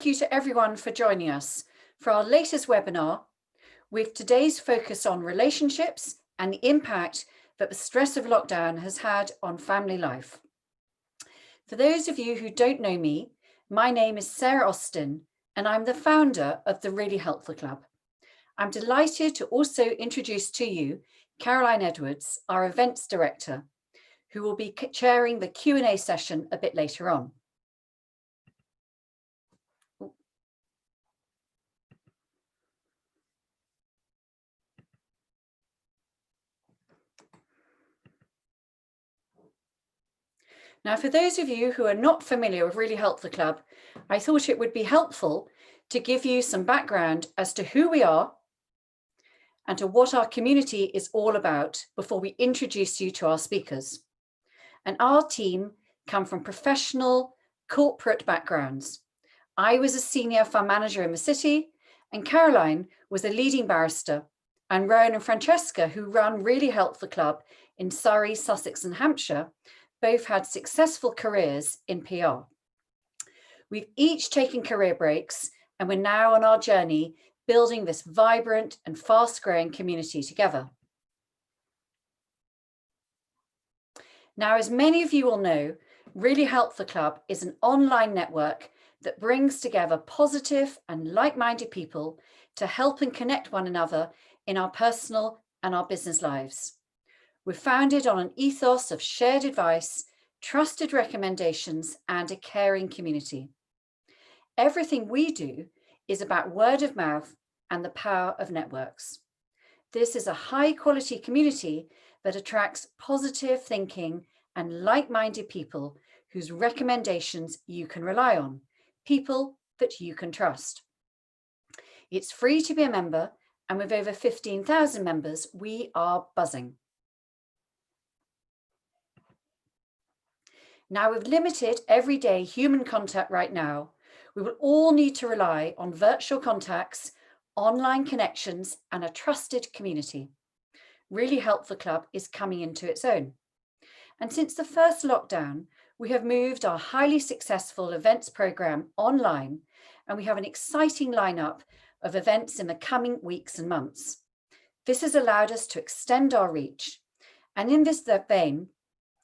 you to everyone for joining us for our latest webinar with today's focus on relationships and the impact that the stress of lockdown has had on family life. For those of you who don't know me, my name is Sarah Austin and I'm the founder of the Really Helpful Club. I'm delighted to also introduce to you Caroline Edwards, our events director, who will be chairing the Q&A session a bit later on. Now, for those of you who are not familiar with Really Helpful Club, I thought it would be helpful to give you some background as to who we are and to what our community is all about before we introduce you to our speakers. And our team come from professional corporate backgrounds. I was a senior fund manager in the city, and Caroline was a leading barrister, and Rowan and Francesca, who run Really Helpful Club in Surrey, Sussex and Hampshire, both had successful careers in PR. We've each taken career breaks and we're now on our journey building this vibrant and fast-growing community together. Now, as many of you will know, Really Helpful Club is an online network that brings together positive and like-minded people to help and connect one another in our personal and our business lives. We're founded on an ethos of shared advice, trusted recommendations, and a caring community. Everything we do is about word of mouth and the power of networks. This is a high-quality community that attracts positive thinking and like-minded people whose recommendations you can rely on, people that you can trust. It's free to be a member, and with over 15,000 members, we are buzzing. Now, with limited everyday human contact right now, we will all need to rely on virtual contacts, online connections, and a trusted community. Really Helpful Club is coming into its own. And since the first lockdown, we have moved our highly successful events program online, and we have an exciting lineup of events in the coming weeks and months. This has allowed us to extend our reach. And in this vein,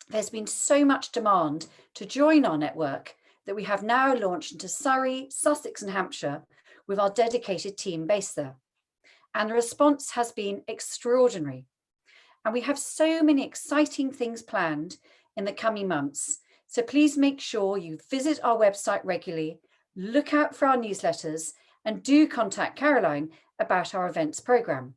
there's been so much demand to join our network that we have now launched into Surrey, Sussex and Hampshire with our dedicated team based there. And the response has been extraordinary. And we have so many exciting things planned in the coming months. So please make sure you visit our website regularly, look out for our newsletters, and do contact Caroline about our events program.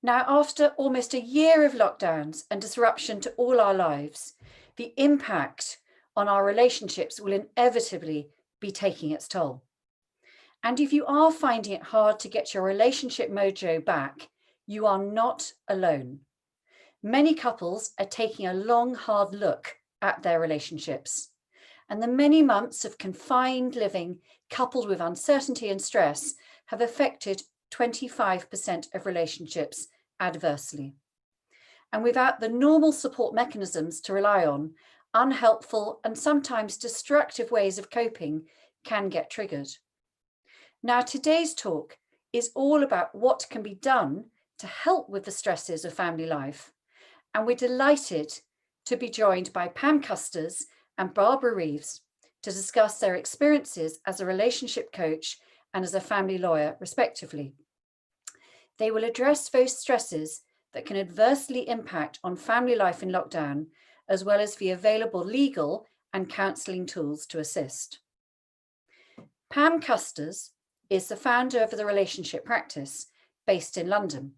Now, after almost a year of lockdowns and disruption to all our lives, the impact on our relationships will inevitably be taking its toll. And if you are finding it hard to get your relationship mojo back, you are not alone. Many couples are taking a long, hard look at their relationships. And the many months of confined living coupled with uncertainty and stress have affected 25% of relationships adversely. And without the normal support mechanisms to rely on, unhelpful and sometimes destructive ways of coping can get triggered. Now, today's talk is all about what can be done to help with the stresses of family life. And we're delighted to be joined by Pam Custers and Barbara Reeves to discuss their experiences as a relationship coach and as a family lawyer, respectively. They will address those stresses that can adversely impact on family life in lockdown, as well as the available legal and counselling tools to assist. Pam Custers is the founder of the Relationship Practice, based in London.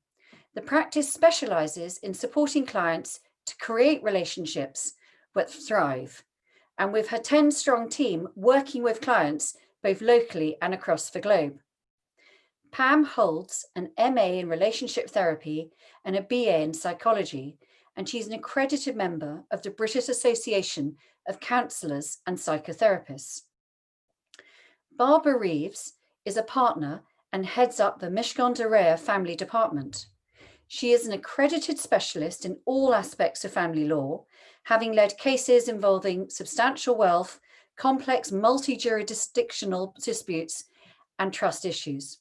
The practice specialises in supporting clients to create relationships that thrive, and with her 10-strong team working with clients both locally and across the globe. Pam holds an MA in relationship therapy and a BA in psychology, and she's an accredited member of the British Association of Counsellors and Psychotherapists. Barbara Reeves is a partner and heads up the Mishcon de Rea Family Department. She is an accredited specialist in all aspects of family law, having led cases involving substantial wealth, complex multi-jurisdictional disputes, and trust issues.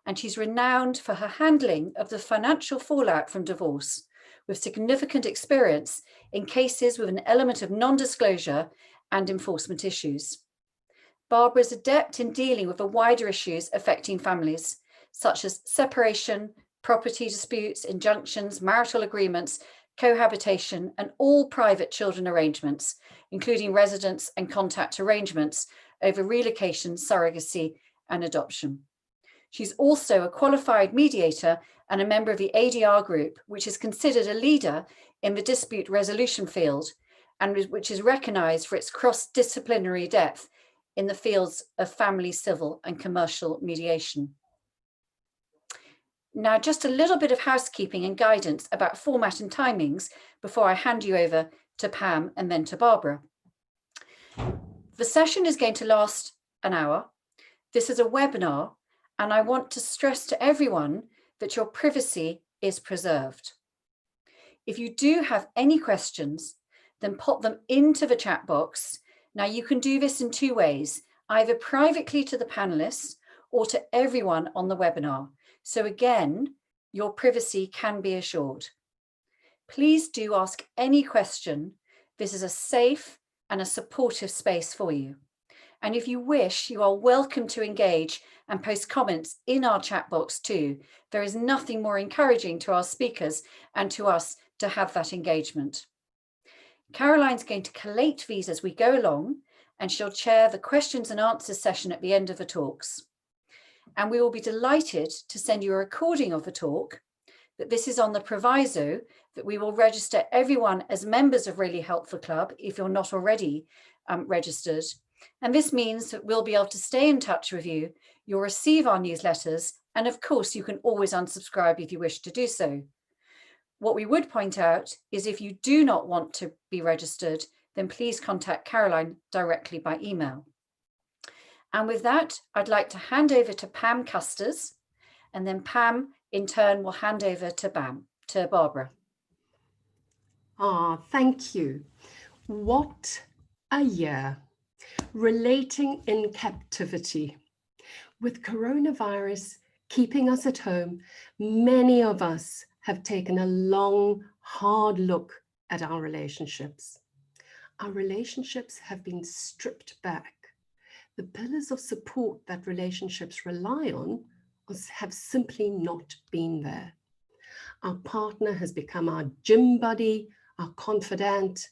And she's renowned for her handling of the financial fallout from divorce, with significant experience in cases with an element of non-disclosure and enforcement issues. Barbara is adept in dealing with the wider issues affecting families, such as separation, property disputes, injunctions, marital agreements, cohabitation, and all private children arrangements, including residence and contact arrangements over relocation, surrogacy, and adoption. She's also a qualified mediator and a member of the ADR group, which is considered a leader in the dispute resolution field, and which is recognized for its cross-disciplinary depth in the fields of family, civil, and commercial mediation. Now, just a little bit of housekeeping and guidance about format and timings before I hand you over to Pam and then to Barbara. The session is going to last an hour. This is a webinar, and I want to stress to everyone that your privacy is preserved. If you do have any questions, then pop them into the chat box. Now, you can do this in two ways, either privately to the panelists or to everyone on the webinar. So again, your privacy can be assured. Please do ask any question. This is a safe and a supportive space for you. And if you wish, you are welcome to engage and post comments in our chat box too. There is nothing more encouraging to our speakers and to us to have that engagement. Caroline's going to collate these as we go along, and she'll chair the questions and answers session at the end of the talks. And we will be delighted to send you a recording of the talk, but this is on the proviso that we will register everyone as members of Really Helpful Club if you're not already registered. And this means that we'll be able to stay in touch with you. You'll receive our newsletters, and of course, you can always unsubscribe if you wish to do so. What we would point out is if you do not want to be registered, then please contact Caroline directly by email. And with that, I'd like to hand over to Pam Custers, and then Pam in turn will hand over to Barbara. Thank you. What a year. Relating in captivity. With coronavirus keeping us at home, many of us have taken a long, hard look at our relationships. Our relationships have been stripped back. The pillars of support that relationships rely on have simply not been there. Our partner has become our gym buddy, our confidant,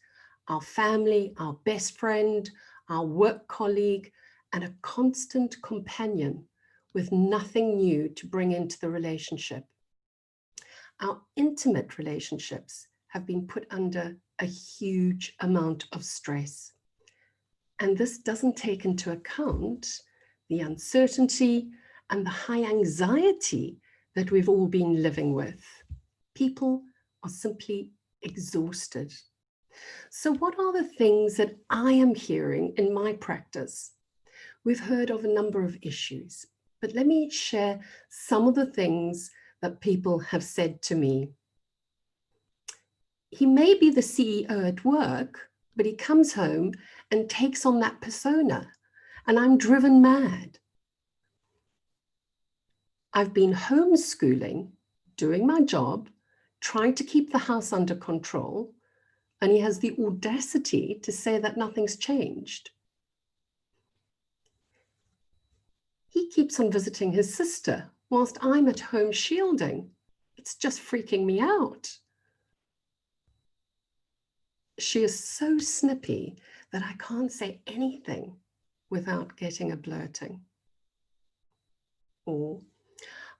our family, our best friend, our work colleague, and a constant companion with nothing new to bring into the relationship. Our intimate relationships have been put under a huge amount of stress. And this doesn't take into account the uncertainty and the high anxiety that we've all been living with. People are simply exhausted. So what are the things that I am hearing in my practice? We've heard of a number of issues, but let me share some of the things that people have said to me. He may be the CEO at work, but he comes home and takes on that persona, and I'm driven mad. I've been homeschooling, doing my job, trying to keep the house under control, and he has the audacity to say that nothing's changed. He keeps on visiting his sister whilst I'm at home shielding. It's just freaking me out. She is so snippy that I can't say anything without getting a blurting. Or,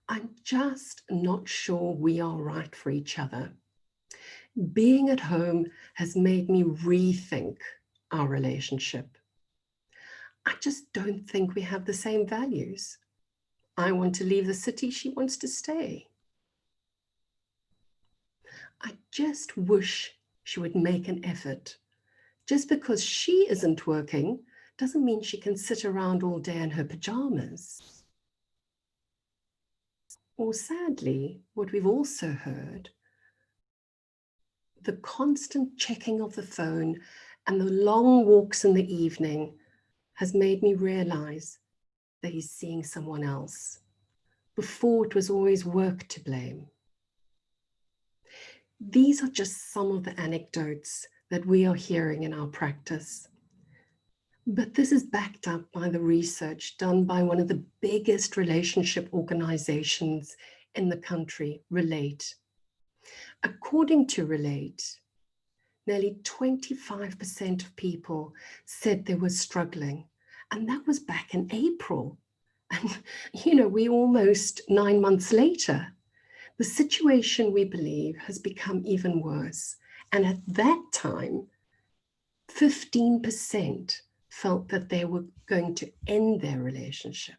I'm just not sure we are right for each other. Being at home has made me rethink our relationship. I just don't think we have the same values. I want to leave the city, she wants to stay. I just wish she would make an effort. Just because she isn't working doesn't mean she can sit around all day in her pajamas. Or sadly, what we've also heard, the constant checking of the phone and the long walks in the evening has made me realize that he's seeing someone else. Before, it was always work to blame. These are just some of the anecdotes that we are hearing in our practice. But this is backed up by the research done by one of the biggest relationship organizations in the country, Relate. According to Relate, nearly 25% of people said they were struggling, and that was back in April. And, we're almost 9 months later. The situation, we believe, has become even worse. And at that time, 15% felt that they were going to end their relationship.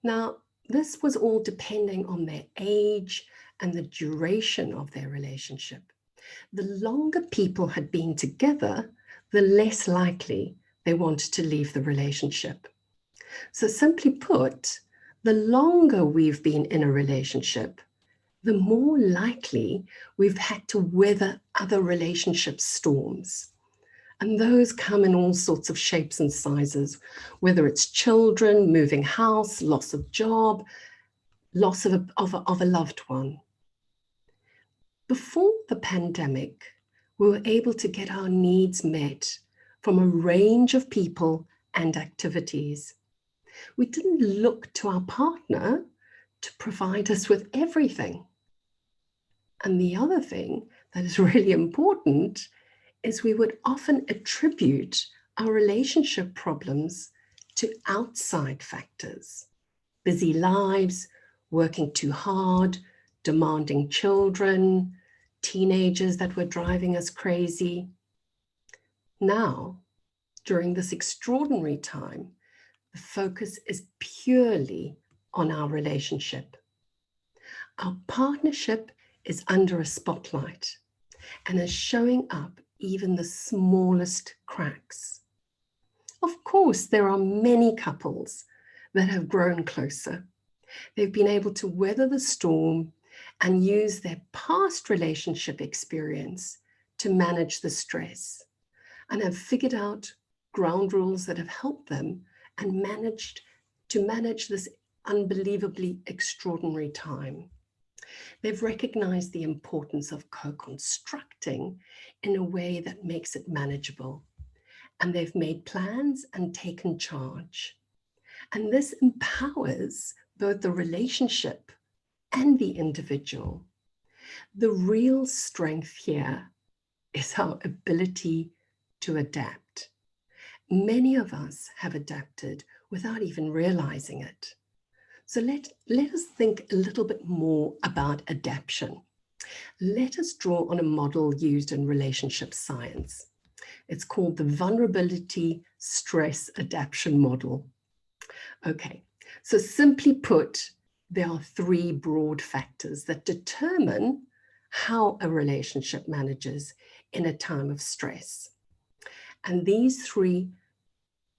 Now, this was all depending on their age and the duration of their relationship. The longer people had been together, the less likely they wanted to leave the relationship. So simply put, the longer we've been in a relationship, the more likely we've had to weather other relationship storms. And those come in all sorts of shapes and sizes, whether it's children, moving house, loss of job, loss of a loved one. Before the pandemic, we were able to get our needs met from a range of people and activities. We didn't look to our partner to provide us with everything. And the other thing that is really important is we would often attribute our relationship problems to outside factors, busy lives, working too hard, demanding children, teenagers that were driving us crazy. Now, during this extraordinary time, the focus is purely on our relationship. Our partnership is under a spotlight and is showing up even the smallest cracks. Of course, there are many couples that have grown closer. They've been able to weather the storm and use their past relationship experience to manage the stress and have figured out ground rules that have helped them and managed to manage this unbelievably extraordinary time. They've recognized the importance of co-constructing in a way that makes it manageable. And they've made plans and taken charge. And this empowers both the relationship and the individual. The real strength here is our ability to adapt. Many of us have adapted without even realizing it. So let us think a little bit more about adaptation. Let us draw on a model used in relationship science. It's called the vulnerability stress adaptation model. Okay, so simply put, there are 3 broad factors that determine how a relationship manages in a time of stress. And these 3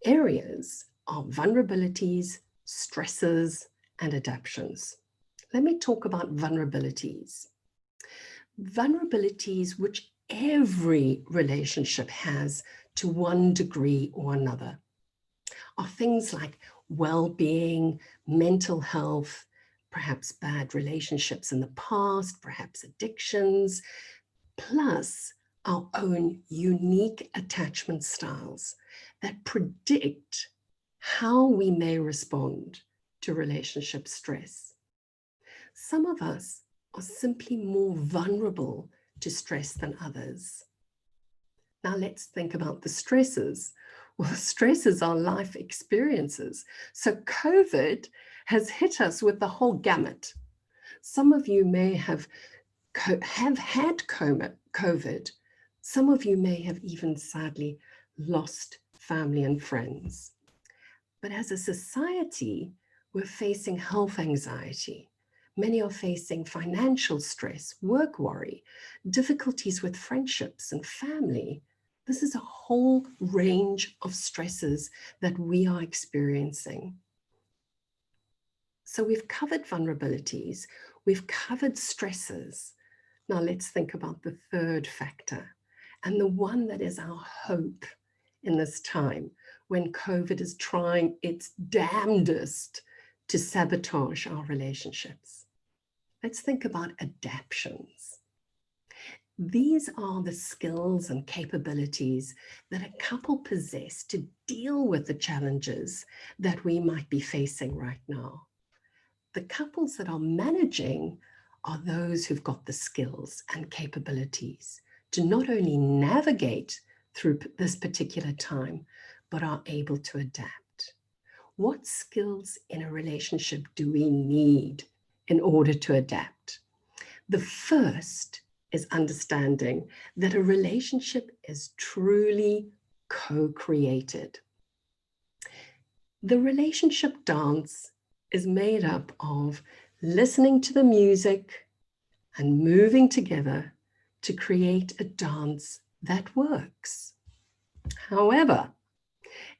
areas are vulnerabilities, stresses, and adaptions. Let me talk about vulnerabilities. Vulnerabilities which every relationship has to one degree or another are things like well-being, mental health, perhaps bad relationships in the past, perhaps addictions, plus our own unique attachment styles that predict how we may respond to relationship stress. Some of us are simply more vulnerable to stress than others. Now let's think about the stresses. Well, stresses are life experiences. So COVID has hit us with the whole gamut. Some of you may have had COVID. Some of you may have even sadly lost family and friends. But as a society, we're facing health anxiety. Many are facing financial stress, work worry, difficulties with friendships and family. This is a whole range of stresses that we are experiencing. So we've covered vulnerabilities, we've covered stresses. Now let's think about the third factor, and the one that is our hope in this time when COVID is trying its damnedest to sabotage our relationships. Let's think about adaptions. These are the skills and capabilities that a couple possess to deal with the challenges that we might be facing right now. The couples that are managing are those who've got the skills and capabilities to not only navigate through this particular time, but are able to adapt. What skills in a relationship do we need in order to adapt? The first is understanding that a relationship is truly co-created. The relationship dance is made up of listening to the music and moving together to create a dance that works. However,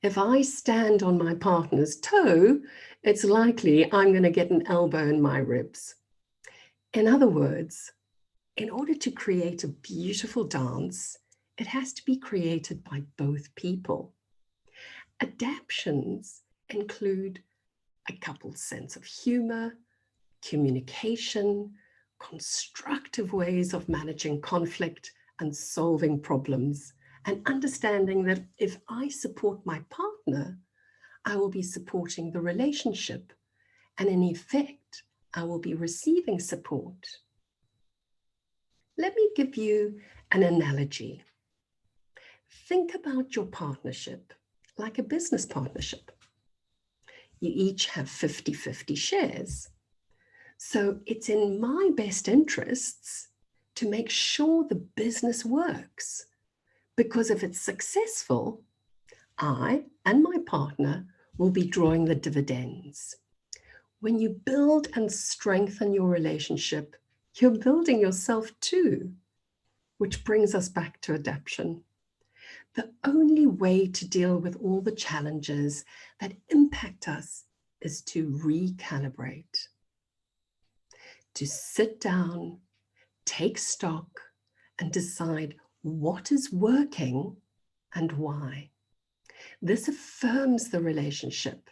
if I stand on my partner's toe, it's likely I'm going to get an elbow in my ribs. In other words, in order to create a beautiful dance, it has to be created by both people. Adaptions include a couple's sense of humor, communication, constructive ways of managing conflict and solving problems, and understanding that if I support my partner, I will be supporting the relationship, and in effect, I will be receiving support. Let me give you an analogy. Think about your partnership like a business partnership. You each have 50-50 shares. So it's in my best interests to make sure the business works, because if it's successful, I and my partner will be drawing the dividends. When you build and strengthen your relationship, you're building yourself too, which brings us back to adaptation. The only way to deal with all the challenges that impact us is to recalibrate, to sit down, take stock, and decide what is working and why. This affirms the relationship.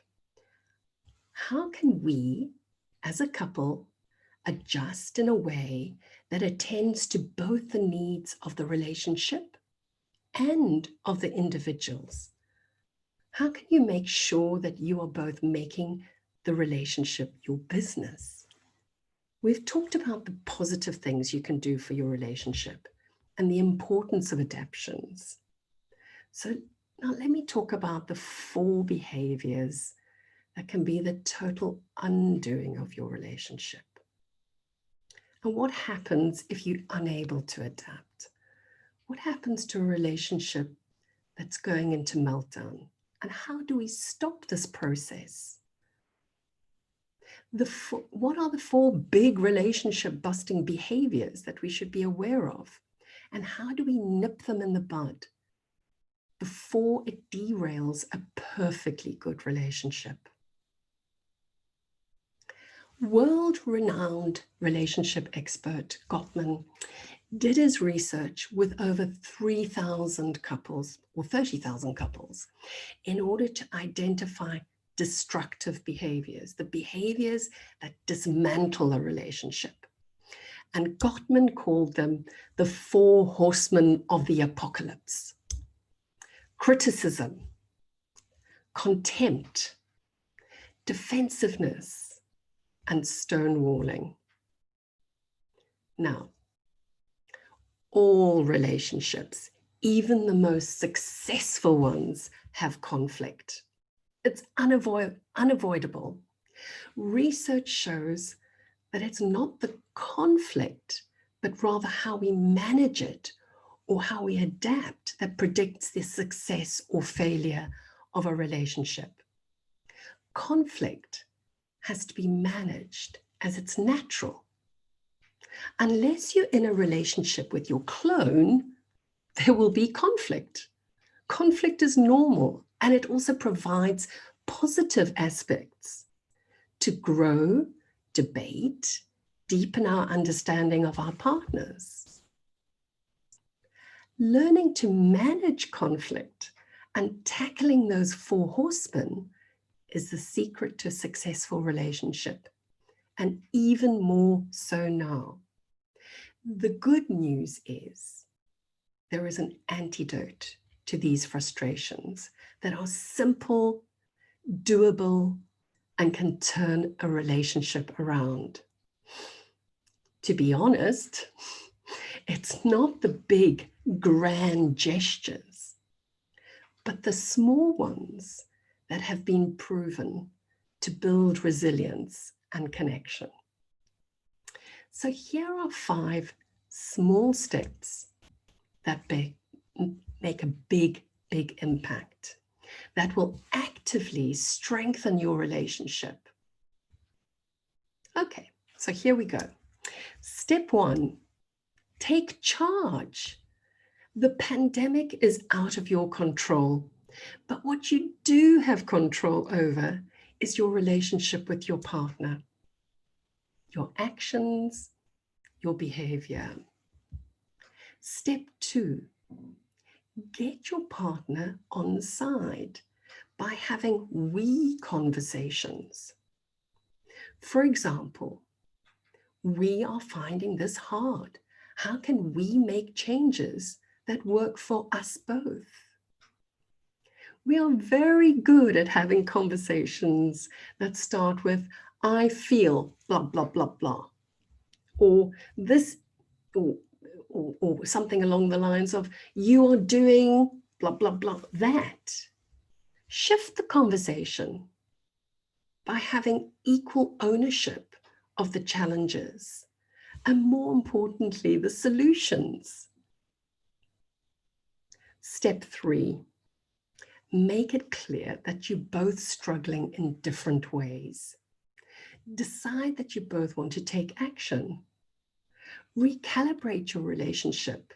How can we, as a couple, adjust in a way that attends to both the needs of the relationship and of the individuals? How can you make sure that you are both making the relationship your business? We've talked about the positive things you can do for your relationship and the importance of adaptions. So now let me talk about the 4 behaviors that can be the total undoing of your relationship. And what happens if you're unable to adapt? What happens to a relationship that's going into meltdown? And how do we stop this process? What are the 4 big relationship busting behaviors that we should be aware of? And how do we nip them in the bud before it derails a perfectly good relationship? World-renowned relationship expert Gottman did his research with over 3,000 couples or 30,000 couples in order to identify destructive behaviors, the behaviors that dismantle a relationship. And Gottman called them the 4 horsemen of the apocalypse: criticism, contempt, defensiveness, and stonewalling. Now, all relationships, even the most successful ones, have conflict. It's unavoidable. Research shows that it's not the conflict, but rather how we manage it or how we adapt that predicts the success or failure of a relationship. Conflict has to be managed as it's natural. Unless you're in a relationship with your clone, there will be conflict. Conflict is normal, and it also provides positive aspects to grow, debate, deepen our understanding of our partners. Learning to manage conflict and tackling those 4 horsemen is the secret to a successful relationship, and even more so now. The good news is there is an antidote to these frustrations that are simple, doable, and can turn a relationship around. To be honest, it's not the big, grand gestures, but the small ones that have been proven to build resilience and connection. So here are 5 small steps that make a big, big impact, that will actively strengthen your relationship. Okay, so here we go. Step 1, take charge. The pandemic is out of your control, but what you do have control over is your relationship with your partner, your actions, your behavior. Step 2, get your partner on side by having we conversations. For example, we are finding this hard. How can we make changes that work for us both? We are very good at having conversations that start with, I feel blah, blah, blah, blah, or this, or something along the lines of, you are doing blah, blah, blah, that. Shift the conversation by having equal ownership of the challenges, and more importantly, the solutions. Step 3, make it clear that you're both struggling in different ways. Decide that you both want to take action. Recalibrate your relationship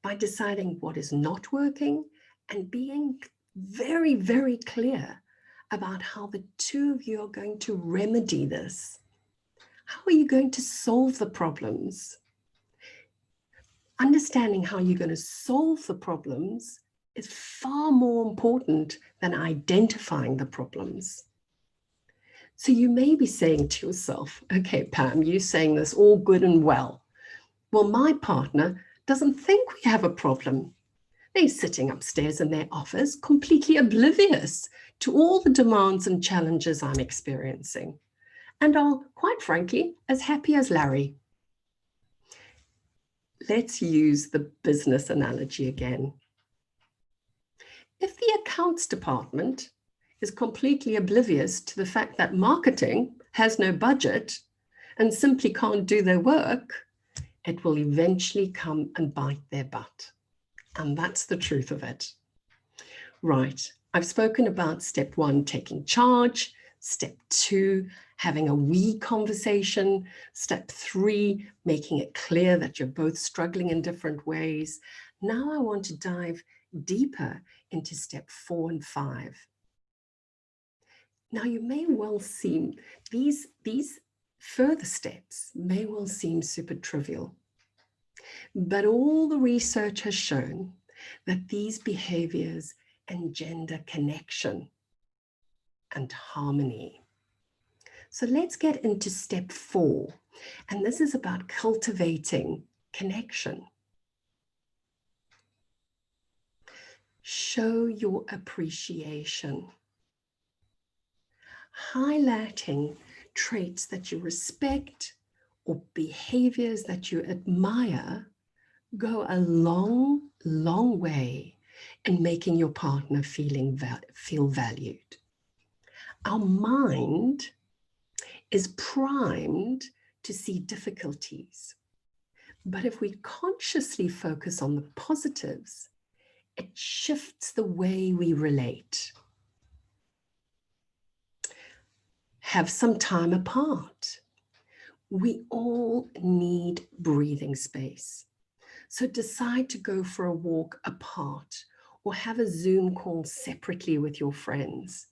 by deciding what is not working and being very, very clear about how the 2 of you are going to remedy this. How are you going to solve the problems? Understanding how you're going to solve the problems is far more important than identifying the problems. So you may be saying to yourself, okay, Pam, you're saying this all good and well. Well, my partner doesn't think we have a problem. They're sitting upstairs in their office, completely oblivious to all the demands and challenges I'm experiencing, and are, quite frankly, as happy as Larry. Let's use the business analogy again. If the accounts department is completely oblivious to the fact that marketing has no budget and simply can't do their work, it will eventually come and bite their butt. And that's the truth of it. Right, I've spoken about step 1, taking charge. Step 2, having a we conversation. Step 3, making it clear that you're both struggling in different ways. Now I want to dive deeper into step 4 and 5. Now you may well seem, these further steps may well seem super trivial, but all the research has shown that these behaviors engender connection and harmony. So let's get into step 4, and this is about cultivating connection. Show your appreciation. Highlighting traits that you respect or behaviors that you admire go a long, long way in making your partner feel valued. Our mind is primed to see difficulties, but if we consciously focus on the positives, it shifts the way we relate. Have some time apart. We all need breathing space. So decide to go for a walk apart or have a Zoom call separately with your friends.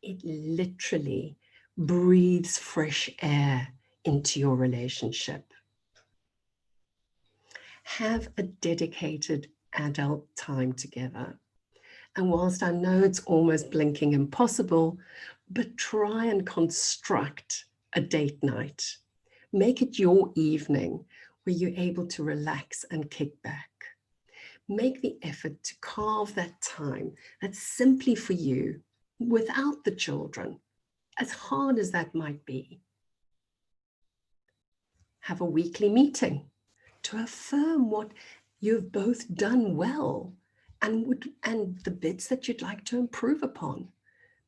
It literally breathes fresh air into your relationship. Have a dedicated adult time together. And whilst I know it's almost blinking impossible, but try and construct a date night. Make it your evening where you're able to relax and kick back. Make the effort to carve that time that's simply for you without the children, as hard as that might be. Have a weekly meeting to affirm what you've both done well and the bits that you'd like to improve upon.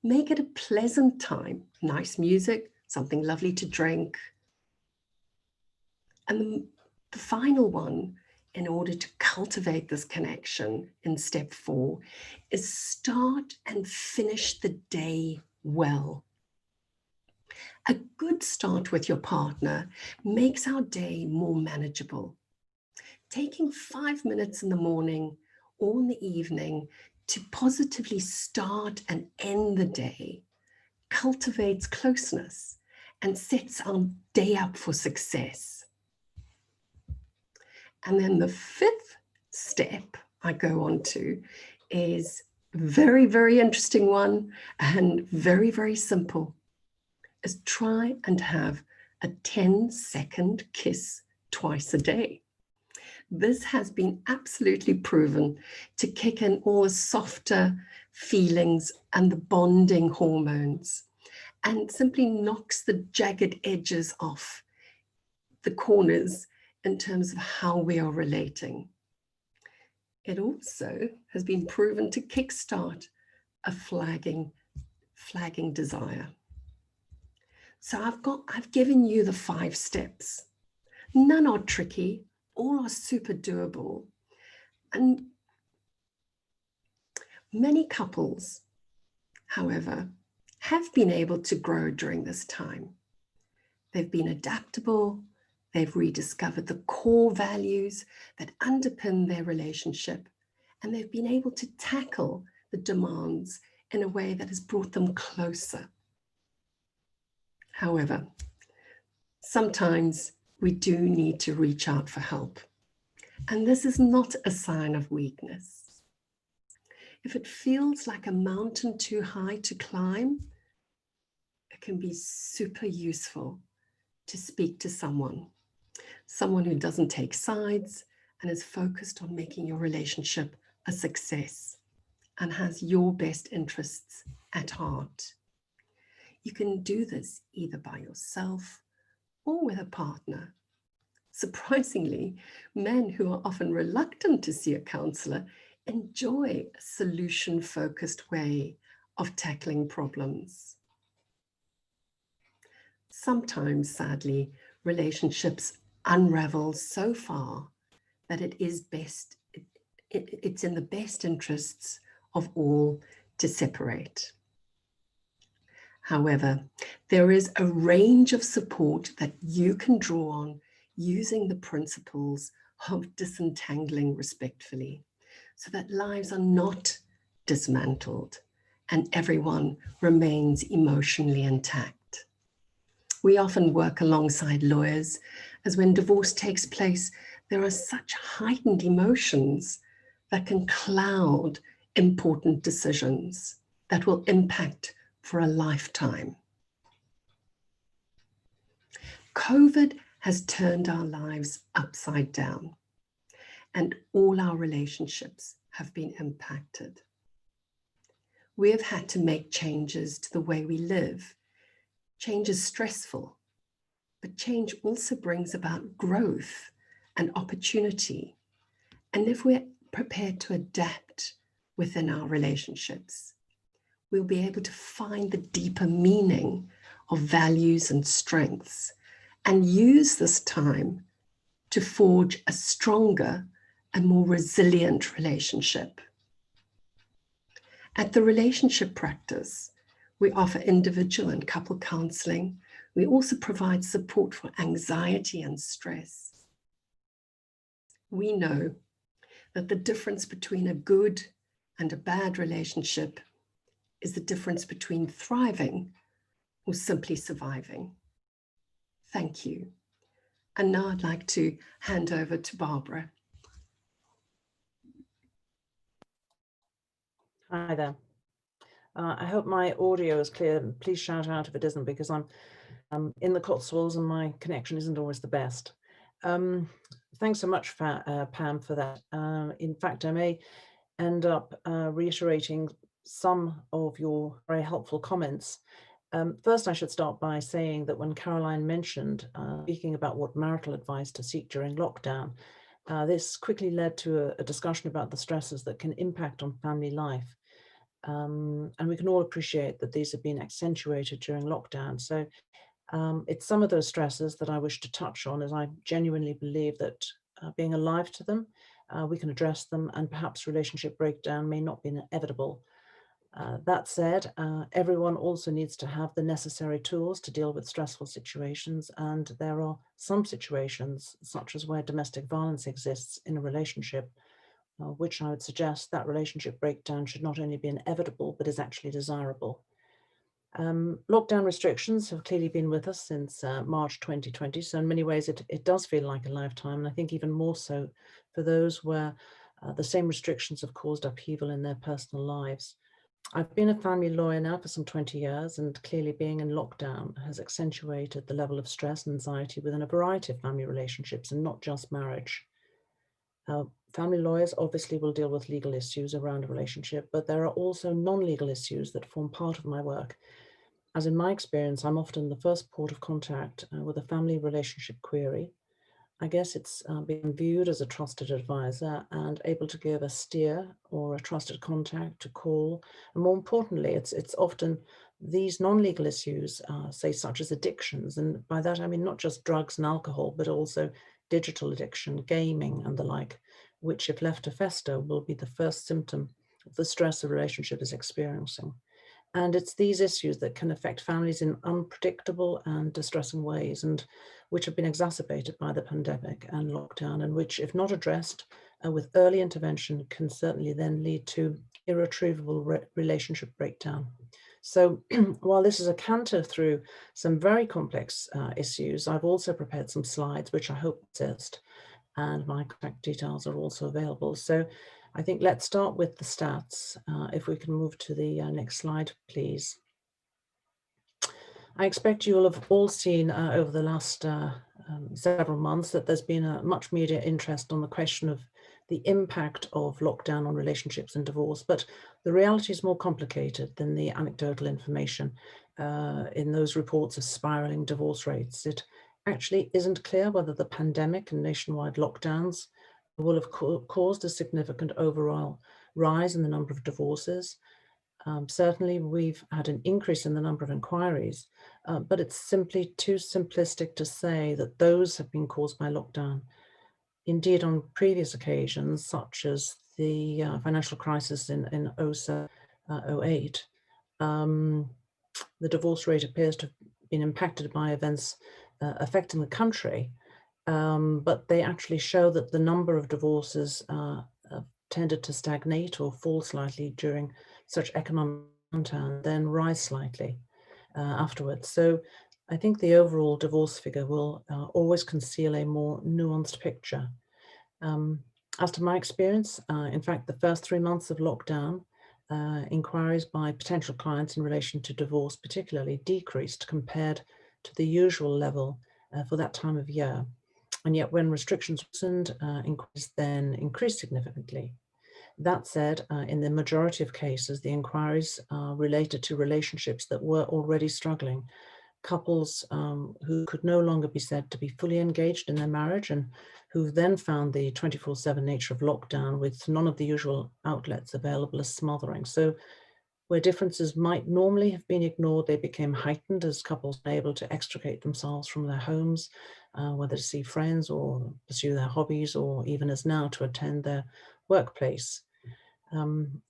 Make it a pleasant time, nice music, something lovely to drink. And the final one, in order to cultivate this connection in step 4, is start and finish the day well. A good start with your partner makes our day more manageable. Taking 5 minutes in the morning or in the evening to positively start and end the day cultivates closeness and sets our day up for success. And then the 5th step I go on to is very, very interesting one and very, very simple, is try and have a 10-second kiss twice a day. This has been absolutely proven to kick in all the softer feelings and the bonding hormones and simply knocks the jagged edges off the corners in terms of how we are relating. It also has been proven to kickstart a flagging desire. So I've given you the 5 steps. None are tricky, all are super doable. And many couples, however, have been able to grow during this time. They've been adaptable. They've rediscovered the core values that underpin their relationship, and they've been able to tackle the demands in a way that has brought them closer. However, sometimes we do need to reach out for help, and this is not a sign of weakness. If it feels like a mountain too high to climb, it can be super useful to speak to someone who doesn't take sides and is focused on making your relationship a success and has your best interests at heart. You can do this either by yourself or with a partner. Surprisingly, men who are often reluctant to see a counselor enjoy a solution-focused way of tackling problems. Sometimes, sadly, relationships unravel so far that it's in the best interests of all to separate. However, there is a range of support that you can draw on using the principles of disentangling respectfully, so that lives are not dismantled and everyone remains emotionally intact. We often work alongside lawyers, as when divorce takes place, there are such heightened emotions that can cloud important decisions that will impact for a lifetime. COVID has turned our lives upside down, and all our relationships have been impacted. We have had to make changes to the way we live. Change is stressful, but change also brings about growth and opportunity. And if we're prepared to adapt within our relationships, we'll be able to find the deeper meaning of values and strengths and use this time to forge a stronger and more resilient relationship. At the Relationship Practice, we offer individual and couple counseling. We also provide support for anxiety and stress. We know that the difference between a good and a bad relationship is the difference between thriving or simply surviving. Thank you. And now I'd like to hand over to Barbara. Hi there. I hope my audio is clear. Please shout out if it isn't, because I'm in the Cotswolds and my connection isn't always the best. Thanks so much, Pam, for that. In fact, I may end up reiterating some of your very helpful comments. First, I should start by saying that when Caroline mentioned speaking about what marital advice to seek during lockdown, this quickly led to a discussion about the stresses that can impact on family life. And we can all appreciate that these have been accentuated during lockdown. So it's some of those stresses that I wish to touch on, as I genuinely believe that being alive to them, we can address them, and perhaps relationship breakdown may not be inevitable. That said, everyone also needs to have the necessary tools to deal with stressful situations, and there are some situations, such as where domestic violence exists in a relationship, which I would suggest that relationship breakdown should not only be inevitable, but is actually desirable. Lockdown restrictions have clearly been with us since March 2020, so in many ways it does feel like a lifetime, and I think even more so for those where the same restrictions have caused upheaval in their personal lives. I've been a family lawyer now for some 20 years, and clearly being in lockdown has accentuated the level of stress and anxiety within a variety of family relationships, and not just marriage. Family lawyers obviously will deal with legal issues around a relationship, but there are also non-legal issues that form part of my work. As in my experience, I'm often the first port of contact with a family relationship query. I guess it's being viewed as a trusted advisor and able to give a steer or a trusted contact to call. And more importantly, it's often these non-legal issues, say such as addictions. And by that, I mean not just drugs and alcohol, but also digital addiction, gaming and the like, which if left to fester will be the first symptom of the stress a relationship is experiencing. And it's these issues that can affect families in unpredictable and distressing ways, and which have been exacerbated by the pandemic and lockdown, and which, if not addressed with early intervention, can certainly then lead to irretrievable relationship breakdown. So while this is a canter through some very complex issues, I've also prepared some slides, which I hope assist, and my contact details are also available. So I think let's start with the stats. If we can move to the next slide, please. I expect you will have all seen over the last several months that there's been a much media interest on the question of the impact of lockdown on relationships and divorce, but the reality is more complicated than the anecdotal information in those reports of spiraling divorce rates. It actually isn't clear whether the pandemic and nationwide lockdowns will have caused a significant overall rise in the number of divorces. Certainly, we've had an increase in the number of inquiries, but it's simply too simplistic to say that those have been caused by lockdown. Indeed, on previous occasions, such as the financial crisis in 2008, the divorce rate appears to have been impacted by events affecting the country, but they actually show that the number of divorces tended to stagnate or fall slightly during such economic downturn, then rise slightly afterwards. So I think the overall divorce figure will always conceal a more nuanced picture. As to my experience, in fact, the first 3 months of lockdown, inquiries by potential clients in relation to divorce particularly decreased compared to the usual level for that time of year. And yet when restrictions loosened, inquiries then increased significantly. That said, in the majority of cases, the inquiries related to relationships that were already struggling, couples who could no longer be said to be fully engaged in their marriage, and who then found the 24/7 nature of lockdown with none of the usual outlets available as smothering. So where differences might normally have been ignored, they became heightened as couples were able to extricate themselves from their homes, whether to see friends or pursue their hobbies, or even as now to attend their workplace.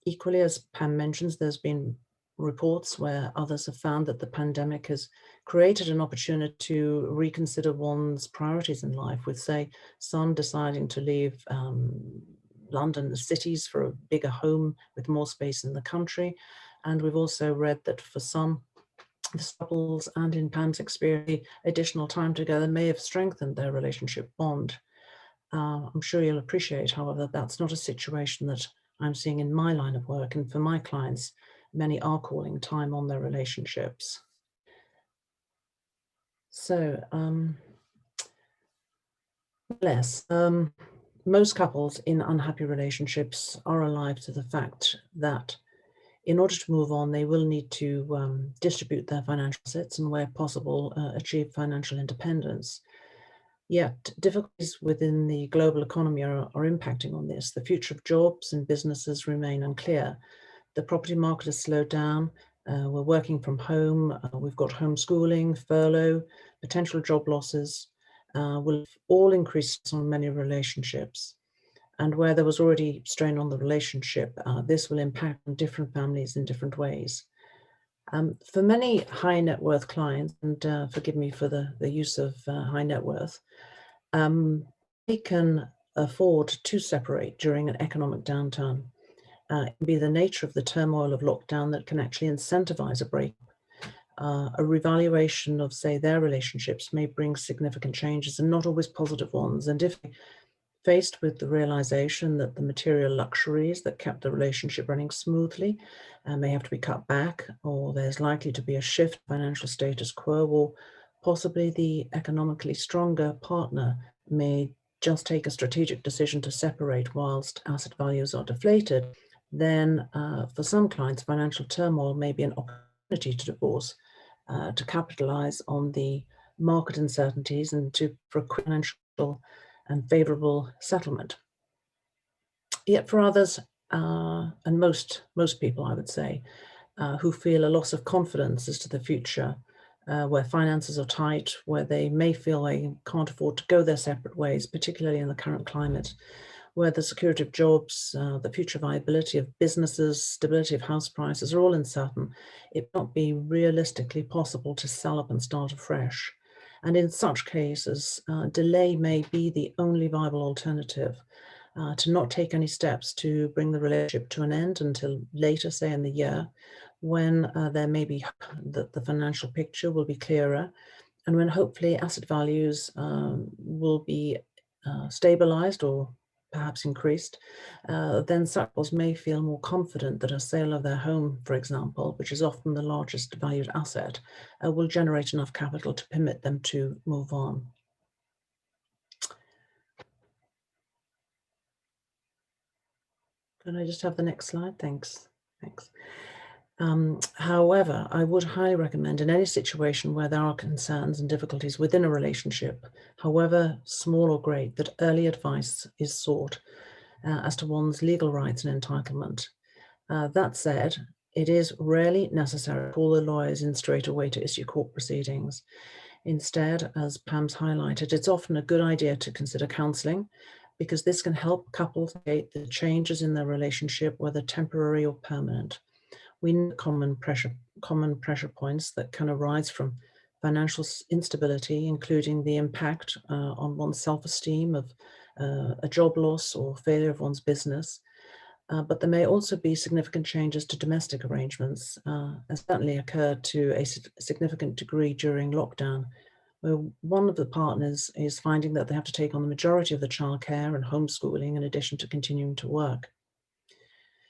Equally, as Pam mentions, there's been reports where others have found that the pandemic has created an opportunity to reconsider one's priorities in life, with, say, some deciding to leave London, the cities, for a bigger home with more space in the country. And we've also read that for some, This couples, and in Pam's experience, additional time together may have strengthened their relationship bond. I'm sure you'll appreciate, however, that's not a situation that I'm seeing in my line of work, and for my clients, many are calling time on their relationships. So, most couples in unhappy relationships are alive to the fact that in order to move on, they will need to distribute their financial assets and, where possible, achieve financial independence. Yet difficulties within the global economy are impacting on this. The future of jobs and businesses remain unclear. The property market has slowed down. We're working from home. We've got homeschooling, furlough, potential job losses will all increase on many relationships. And where there was already strain on the relationship, this will impact on different families in different ways. For many high net worth clients, and forgive me for the use of high net worth, they can afford to separate during an economic downturn. It can be the nature of the turmoil of lockdown that can actually incentivize a break. A revaluation of, say, their relationships may bring significant changes, and not always positive ones. And if faced with the realization that the material luxuries that kept the relationship running smoothly may have to be cut back, or there's likely to be a shift in financial status quo, or possibly the economically stronger partner may just take a strategic decision to separate whilst asset values are deflated, then for some clients, financial turmoil may be an opportunity to divorce, to capitalize on the market uncertainties and for a quick financial and favorable settlement. Yet for others, and most people, I would say, who feel a loss of confidence as to the future, where finances are tight, where they may feel they can't afford to go their separate ways, particularly in the current climate, where the security of jobs, the future viability of businesses, stability of house prices are all uncertain, it may not be realistically possible to sell up and start afresh. And in such cases, delay may be the only viable alternative, to not take any steps to bring the relationship to an end until later, say in the year, when there may be that the financial picture will be clearer, and when hopefully asset values will be stabilized or perhaps increased, then such couples may feel more confident that a sale of their home, for example, which is often the largest valued asset, will generate enough capital to permit them to move on. Can I just have the next slide? Thanks. However, I would highly recommend in any situation where there are concerns and difficulties within a relationship, however small or great, that early advice is sought as to one's legal rights and entitlement. That said, it is rarely necessary to call the lawyers in straight away to issue court proceedings. Instead, as Pam's highlighted, it's often a good idea to consider counselling, because this can help couples navigate the changes in their relationship, whether temporary or permanent. We know common pressure points that can arise from financial instability, including the impact on one's self-esteem of a job loss or failure of one's business. But there may also be significant changes to domestic arrangements, as certainly occurred to a significant degree during lockdown, where one of the partners is finding that they have to take on the majority of the childcare and homeschooling in addition to continuing to work.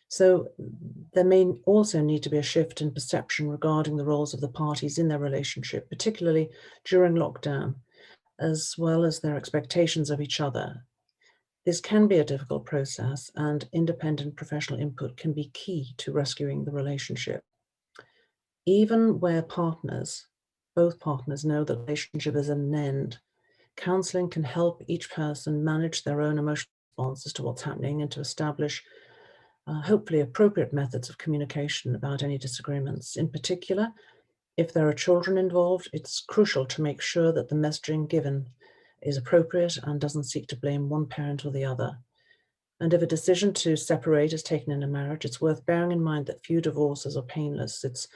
So there may also need to be a shift in perception regarding the roles of the parties in their relationship, particularly during lockdown, as well as their expectations of each other. This can be a difficult process, and independent professional input can be key to rescuing the relationship. Even where both partners know the relationship is at an end, counselling can help each person manage their own emotional responses to what's happening and to establish hopefully appropriate methods of communication about any disagreements. In particular, if there are children involved, it's crucial to make sure that the messaging given is appropriate and doesn't seek to blame one parent or the other. And if a decision to separate is taken in a marriage, it's worth bearing in mind that few divorces are painless. It's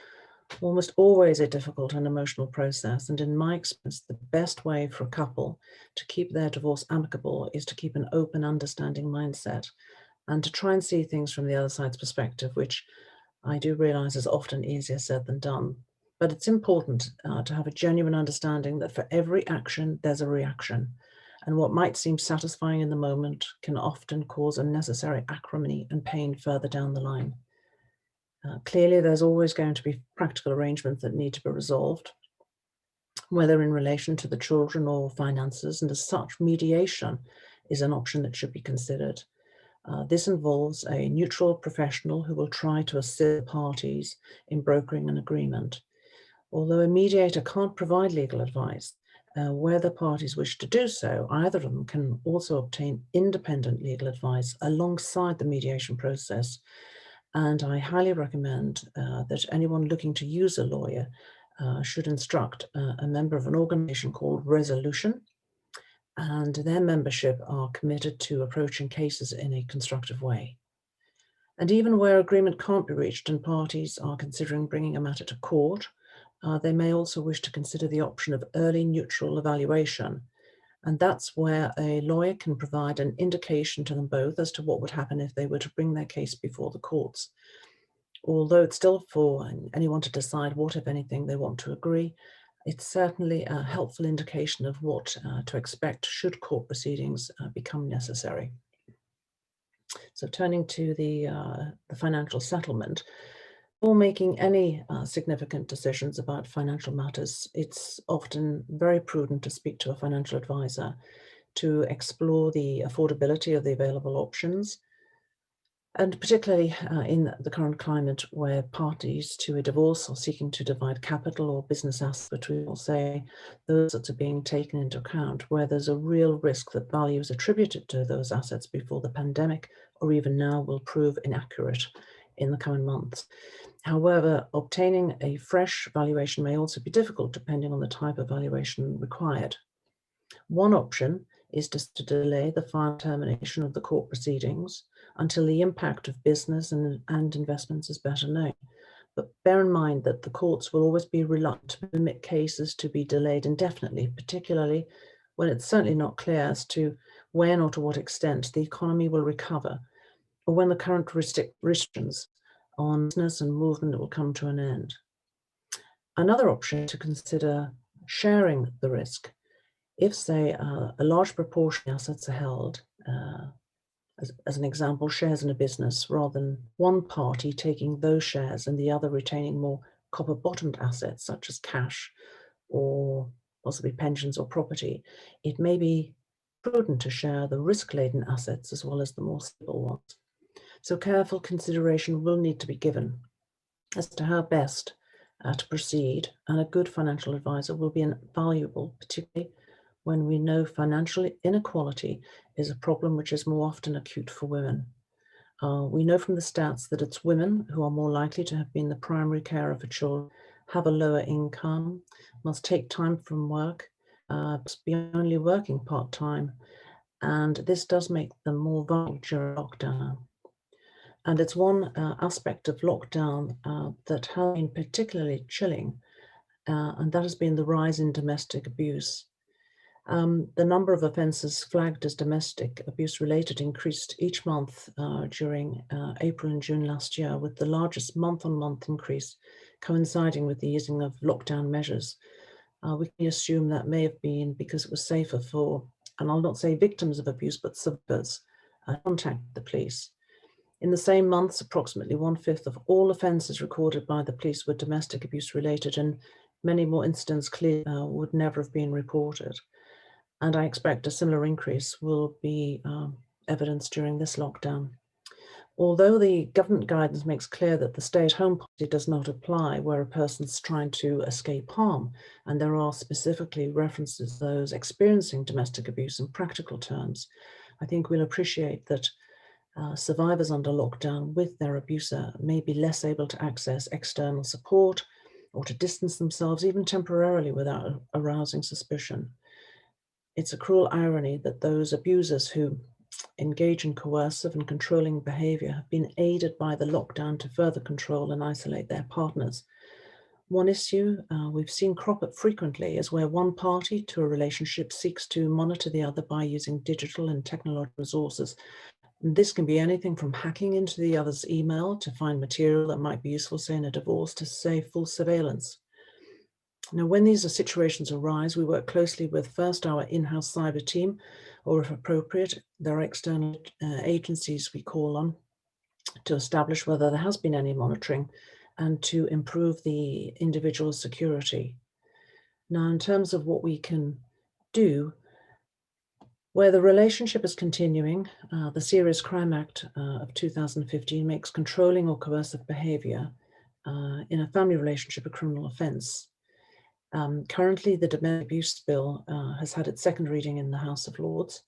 almost always a difficult and emotional process. And in my experience, the best way for a couple to keep their divorce amicable is to keep an open, understanding mindset and to try and see things from the other side's perspective, which I do realize is often easier said than done. But it's important to have a genuine understanding that for every action, there's a reaction. And what might seem satisfying in the moment can often cause unnecessary acrimony and pain further down the line. Clearly, there's always going to be practical arrangements that need to be resolved, whether in relation to the children or finances, and as such, mediation is an option that should be considered. This involves a neutral professional who will try to assist parties in brokering an agreement. Although a mediator can't provide legal advice, where the parties wish to do so, either of them can also obtain independent legal advice alongside the mediation process. And I highly recommend that anyone looking to use a lawyer should instruct a member of an organization called Resolution, and their membership are committed to approaching cases in a constructive way. And even where agreement can't be reached and parties are considering bringing a matter to court, they may also wish to consider the option of early neutral evaluation. And that's where a lawyer can provide an indication to them both as to what would happen if they were to bring their case before the courts. Although it's still for anyone to decide what, if anything, they want to agree, it's certainly a helpful indication of what to expect should court proceedings become necessary. So turning to the financial settlement, before making any significant decisions about financial matters, it's often very prudent to speak to a financial advisor to explore the affordability of the available options. And particularly in the current climate where parties to a divorce are seeking to divide capital or business assets between, or say, those that are being taken into account, where there's a real risk that values attributed to those assets before the pandemic or even now will prove inaccurate in the coming months. However, obtaining a fresh valuation may also be difficult depending on the type of valuation required. One option is just to delay the final termination of the court proceedings until the impact of business and investments is better known. But bear in mind that the courts will always be reluctant to permit cases to be delayed indefinitely, particularly when it's certainly not clear as to when or to what extent the economy will recover, or when the current restrictions on business and movement will come to an end. Another option to consider sharing the risk. If, say, a large proportion of assets are held, as an example, shares in a business, rather than one party taking those shares and the other retaining more copper-bottomed assets, such as cash or possibly pensions or property, it may be prudent to share the risk-laden assets as well as the more stable ones. So careful consideration will need to be given as to how best to proceed, and a good financial advisor will be invaluable, particularly when we know financial inequality is a problem which is more often acute for women. We know from the stats that it's women who are more likely to have been the primary carer for children, have a lower income, must take time from work, must be only working part-time, and this does make them more vulnerable during lockdown. And it's one aspect of lockdown that has been particularly chilling, and that has been the rise in domestic abuse. The number of offences flagged as domestic abuse related increased each month during April and June last year, with the largest month-on-month increase coinciding with the easing of lockdown measures. We can assume that may have been because it was safer for, and I'll not say victims of abuse, but survivors contact the police. In the same months, approximately 1/5 of all offences recorded by the police were domestic abuse related, and many more incidents clearly would never have been reported. And I expect a similar increase will be evidenced during this lockdown. Although the government guidance makes clear that the stay-at-home policy does not apply where a person's trying to escape harm, and there are specifically references to those experiencing domestic abuse in practical terms, I think we'll appreciate that survivors under lockdown with their abuser may be less able to access external support or to distance themselves even temporarily without arousing suspicion. It's a cruel irony that those abusers who engage in coercive and controlling behavior have been aided by the lockdown to further control and isolate their partners. One issue we've seen crop up frequently is where one party to a relationship seeks to monitor the other by using digital and technological resources. And this can be anything from hacking into the other's email to find material that might be useful, say in a divorce, to say full surveillance. Now, when these situations arise, we work closely with first our in-house cyber team, or if appropriate, there are external agencies we call on to establish whether there has been any monitoring and to improve the individual's security. Now, in terms of what we can do, where the relationship is continuing, the Serious Crime Act of 2015 makes controlling or coercive behavior in a family relationship a criminal offence. Currently, the Domestic Abuse Bill has had its second reading in the House of Lords,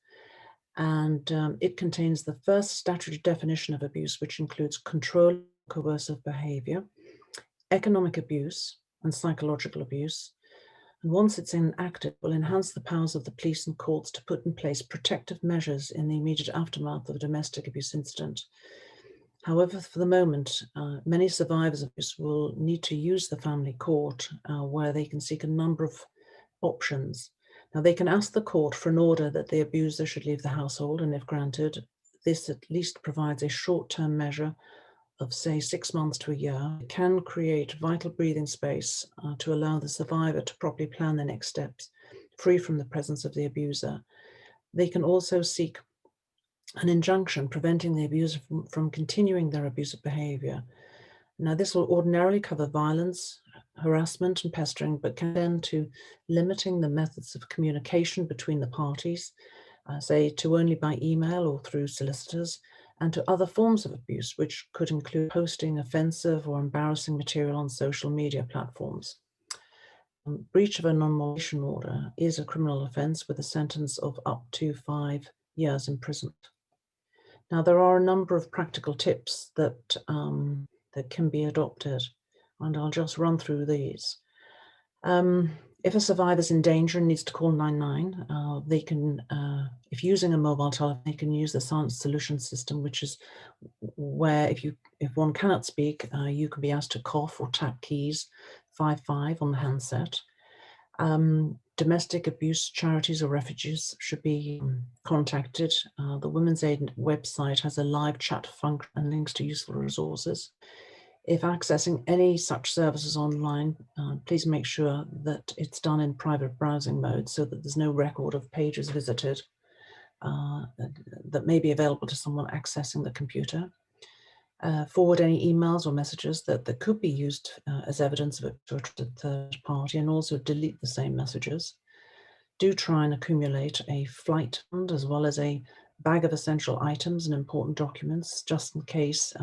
and it contains the first statutory definition of abuse, which includes controlling coercive behavior, economic abuse, and psychological abuse. And once it's enacted, will enhance the powers of the police and courts to put in place protective measures in the immediate aftermath of a domestic abuse incident. However, for the moment, many survivors of abuse will need to use the family court, where they can seek a number of options. Now, they can ask the court for an order that the abuser should leave the household, and if granted, this at least provides a short-term measure of, say, 6 months to a year. It can create vital breathing space to allow the survivor to properly plan the next steps, free from the presence of the abuser. They can also seek an injunction preventing the abuser from continuing their abusive behavior. Now, this will ordinarily cover violence, harassment, and pestering, but can tend to limiting the methods of communication between the parties, say to only by email or through solicitors, and to other forms of abuse, which could include posting offensive or embarrassing material on social media platforms. Breach of a non-molestation order is a criminal offence with a sentence of up to 5 years imprisonment. Now, there are a number of practical tips that can be adopted, and I'll just run through these. If a survivor is in danger and needs to call 999, they can, if using a mobile telephone, they can use the silent solution system, which is where if one cannot speak, you can be asked to cough or tap keys 55 on the handset. Domestic abuse charities or refuges should be contacted. The Women's Aid website has a live chat function and links to useful resources. If accessing any such services online, please make sure that it's done in private browsing mode so that there's no record of pages visited that may be available to someone accessing the computer. Forward any emails or messages that could be used as evidence of it to a third party, and also delete the same messages. Do try and accumulate a flight fund as well as a bag of essential items and important documents, just in case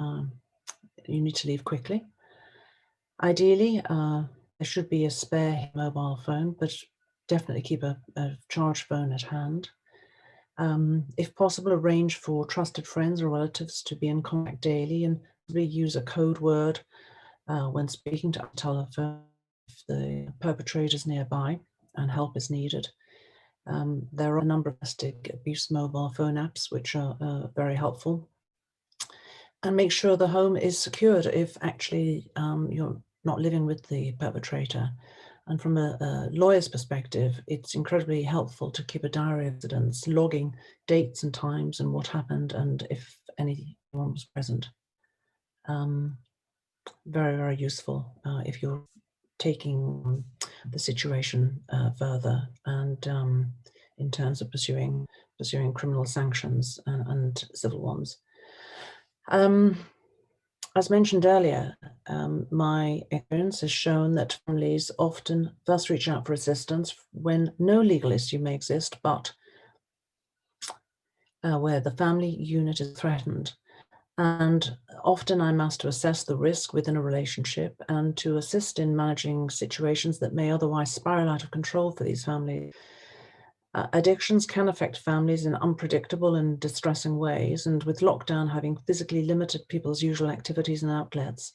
you need to leave quickly. Ideally, there should be a spare mobile phone, but definitely keep a charge phone at hand. If possible, arrange for trusted friends or relatives to be in contact daily, and use a code word when speaking to a telephone if the perpetrator is nearby and help is needed. There are a number of domestic abuse mobile phone apps which are very helpful. And make sure the home is secured if actually you're not living with the perpetrator. And from a lawyer's perspective, it's incredibly helpful to keep a diary of incidents, logging dates and times and what happened and if anyone was present. Very, very useful if you're taking the situation further and in terms of pursuing criminal sanctions and civil ones. As mentioned earlier, my experience has shown that families often first reach out for assistance when no legal issue may exist, but where the family unit is threatened. And often I'm asked to assess the risk within a relationship and to assist in managing situations that may otherwise spiral out of control for these families. Addictions can affect families in unpredictable and distressing ways, and with lockdown having physically limited people's usual activities and outlets,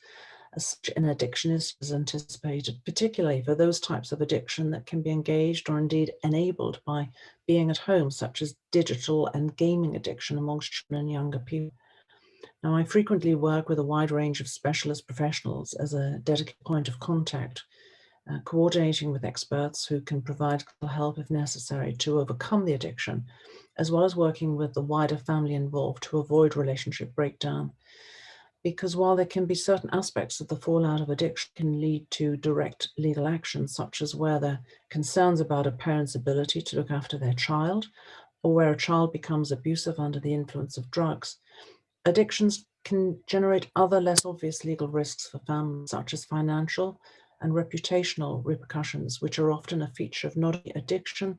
such an addiction is anticipated, particularly for those types of addiction that can be engaged or indeed enabled by being at home, such as digital and gaming addiction amongst children and younger people. Now, I frequently work with a wide range of specialist professionals as a dedicated point of contact, coordinating with experts who can provide help if necessary to overcome the addiction, as well as working with the wider family involved to avoid relationship breakdown. because while there can be certain aspects of the fallout of addiction can lead to direct legal action, such as where there are concerns about a parent's ability to look after their child, or where a child becomes abusive under the influence of drugs, addictions can generate other less obvious legal risks for families, such as financial and reputational repercussions, which are often a feature of not only addiction,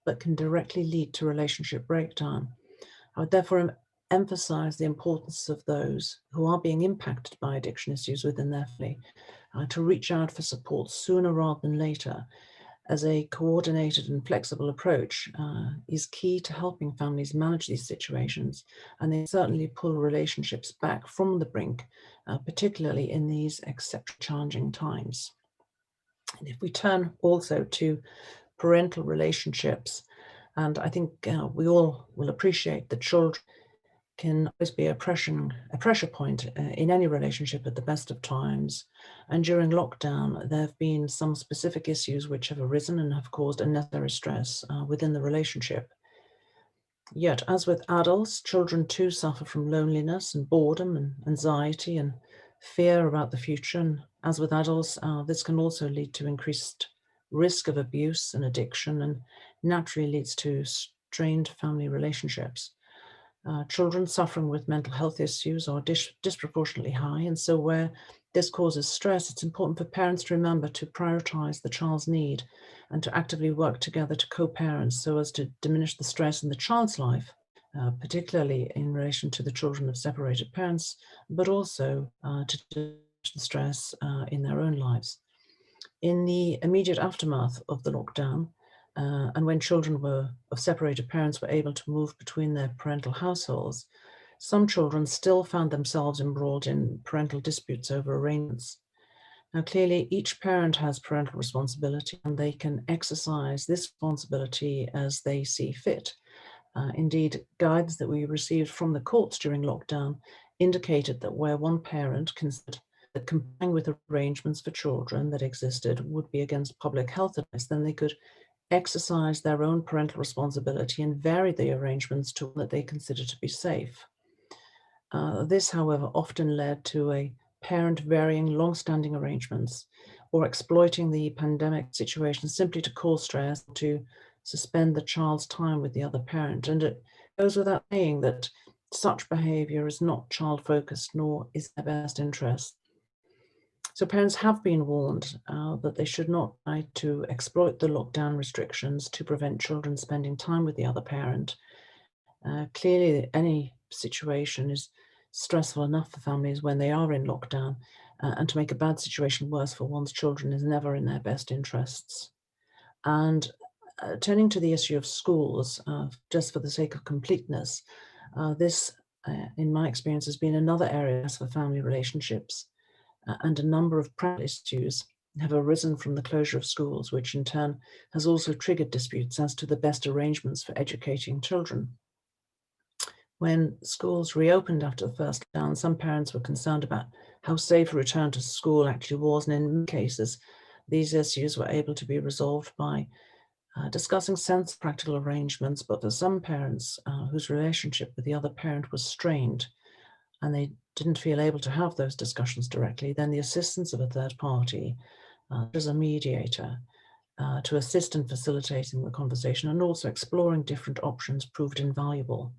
but can directly lead to relationship breakdown. I would therefore emphasize the importance of those who are being impacted by addiction issues within their family to reach out for support sooner rather than later, as a coordinated and flexible approach is key to helping families manage these situations, and they certainly pull relationships back from the brink, particularly in these exceptionally challenging times. And if we turn also to parental relationships, and I think we all will appreciate that children can always be a pressure point in any relationship at the best of times. And during lockdown, there have been some specific issues which have arisen and have caused unnecessary stress within the relationship. Yet, as with adults, children too suffer from loneliness and boredom and anxiety and fear about the future. And as with adults, this can also lead to increased risk of abuse and addiction, and naturally leads to strained family relationships. Children suffering with mental health issues are disproportionately high, and so where this causes stress, it's important for parents to remember to prioritize the child's need and to actively work together to co-parent so as to diminish the stress in the child's life, particularly in relation to the children of separated parents, but also to diminish the stress in their own lives. In the immediate aftermath of the lockdown, and when children of separated parents were able to move between their parental households, some children still found themselves embroiled in parental disputes over arrangements. Now, clearly, each parent has parental responsibility, and they can exercise this responsibility as they see fit. Indeed, guides that we received from the courts during lockdown indicated that where one parent considered that complying with arrangements for children that existed would be against public health advice, then they could exercise their own parental responsibility and vary the arrangements to what they consider to be safe. This, however, often led to a parent varying long-standing arrangements or exploiting the pandemic situation simply to cause stress, to suspend the child's time with the other parent. And it goes without saying that such behavior is not child-focused, nor is their best interest. So parents have been warned that they should not try to exploit the lockdown restrictions to prevent children spending time with the other parent. Clearly, any situation is stressful enough for families when they are in lockdown, and to make a bad situation worse for one's children is never in their best interests. And turning to the issue of schools, just for the sake of completeness, this, in my experience, has been another area for family relationships. And a number of practice issues have arisen from the closure of schools, which in turn has also triggered disputes as to the best arrangements for educating children. When schools reopened after the first lockdown, some parents were concerned about how safe a return to school actually was, and in many cases, these issues were able to be resolved by discussing sense practical arrangements. But for some parents whose relationship with the other parent was strained, and they didn't feel able to have those discussions directly, then the assistance of a third party, as a mediator, to assist in facilitating the conversation and also exploring different options proved invaluable.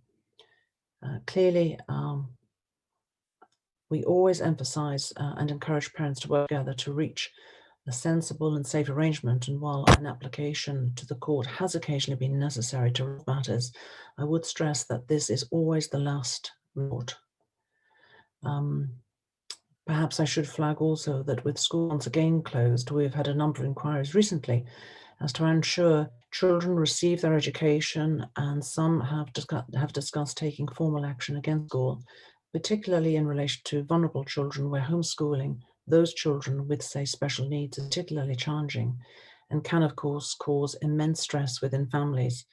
Clearly, we always emphasize and encourage parents to work together to reach a sensible and safe arrangement. And while an application to the court has occasionally been necessary to resolve matters, I would stress that this is always the last resort. Perhaps I should flag also that with schools once again closed, we've had a number of inquiries recently as to ensure children receive their education, and some have discussed taking formal action against school, particularly in relation to vulnerable children where homeschooling those children with, say, special needs is particularly challenging and can, of course, cause immense stress within families.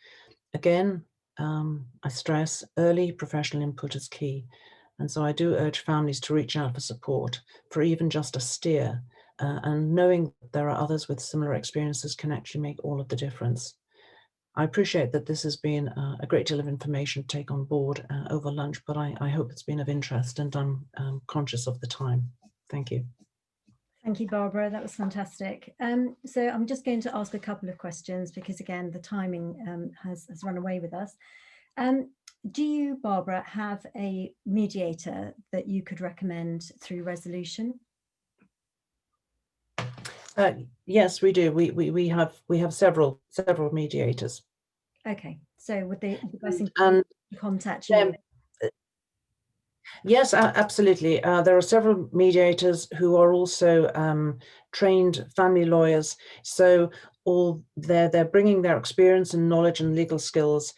Again, I stress early professional input is key. And so I do urge families to reach out for support, for even just a steer, and knowing that there are others with similar experiences can actually make all of the difference. I appreciate that this has been a great deal of information to take on board over lunch, but I hope it's been of interest, and I'm conscious of the time. Thank you. Thank you, Barbara. That was fantastic. So I'm just going to ask a couple of questions because, again, the timing has run away with us. Do you, Barbara, have a mediator that you could recommend through resolution? Yes, we do. We have several mediators. Okay, so would the person contact you? Yes, absolutely. There are several mediators who are also trained family lawyers. So they're bringing their experience and knowledge and legal skills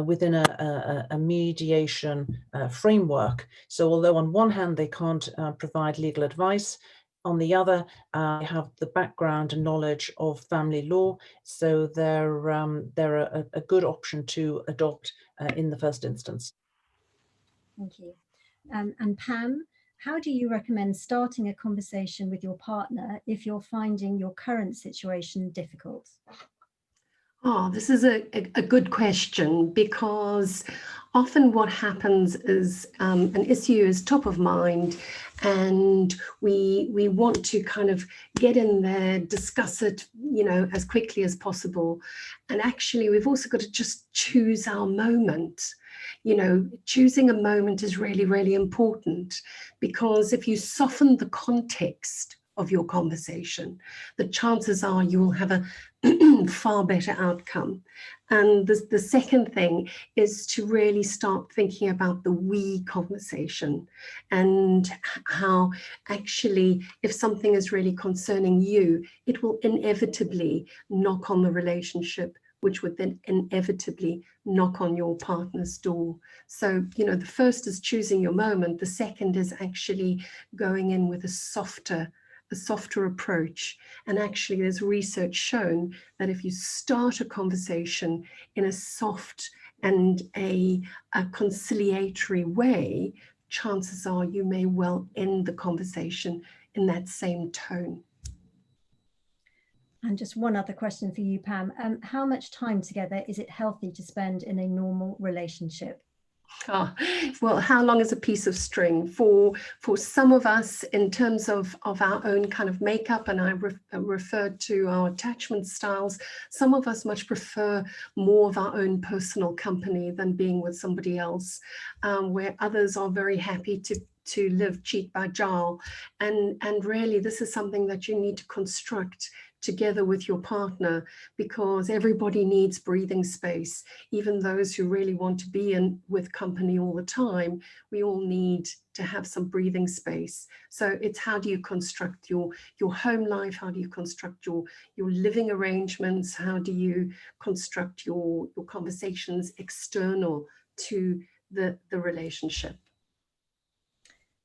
within a mediation framework. So although on one hand they can't provide legal advice, on the other, they have the background and knowledge of family law. So they're a good option to adopt in the first instance. Thank you. And Pam, how do you recommend starting a conversation with your partner if you're finding your current situation difficult? Oh, this is a good question, because often what happens is an issue is top of mind, and we want to kind of get in there, discuss it, as quickly as possible. And actually, we've also got to just choose our moment. Choosing a moment is really, really important, because if you soften the context of your conversation, the chances are you will have a far better outcome. And the second thing is to really start thinking about the we conversation, and how actually, if something is really concerning you, it will inevitably knock on the relationship, which would then inevitably knock on your partner's door. So, the first is choosing your moment. The second is actually going in with a softer approach. And actually, there's research shown that if you start a conversation in a soft and a conciliatory way, chances are you may well end the conversation in that same tone. And just one other question for you, Pam. How much time together is it healthy to spend in a normal relationship? Oh, well, how long is a piece of string? For some of us, in terms of our own kind of makeup, and I referred to our attachment styles, some of us much prefer more of our own personal company than being with somebody else, where others are very happy to live cheek by jowl. And really, this is something that you need to construct together with your partner, because everybody needs breathing space. Even those who really want to be with company all the time, we all need to have some breathing space. So it's, how do you construct your home life? How do you construct your living arrangements? How do you construct your conversations external to the relationship?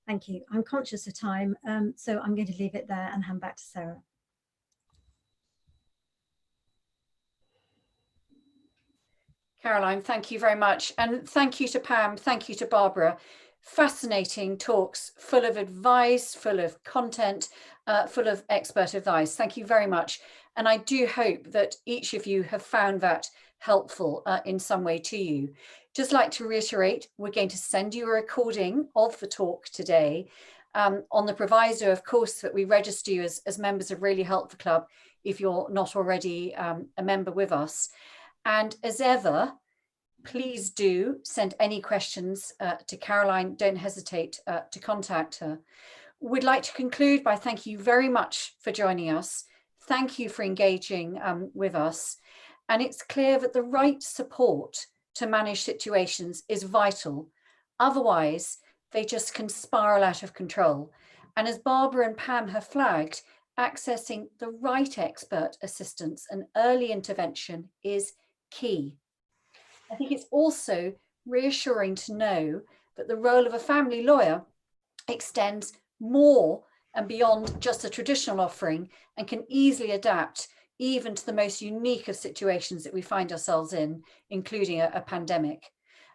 Thank you. I'm conscious of time, so I'm going to leave it there and hand back to Sarah. Caroline, thank you very much. And thank you to Pam, thank you to Barbara. Fascinating talks, full of advice, full of content, full of expert advice. Thank you very much. And I do hope that each of you have found that helpful in some way to you. Just like to reiterate, we're going to send you a recording of the talk today, on the proviso, of course, that we register you as members of Really Helpful Club if you're not already a member with us. And as ever, please do send any questions to Caroline. Don't hesitate to contact her. We'd like to conclude by thanking you very much for joining us. Thank you for engaging with us. And it's clear that the right support to manage situations is vital. Otherwise, they just can spiral out of control. And as Barbara and Pam have flagged, accessing the right expert assistance and early intervention is key. I think it's also reassuring to know that the role of a family lawyer extends more and beyond just a traditional offering, and can easily adapt even to the most unique of situations that we find ourselves in, including a pandemic.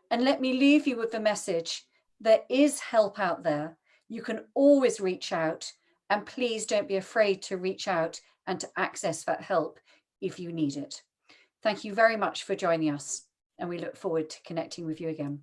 And let me leave you with the message: there is help out there. You can always reach out, and please don't be afraid to reach out and to access that help if you need it. Thank you very much for joining us, and we look forward to connecting with you again.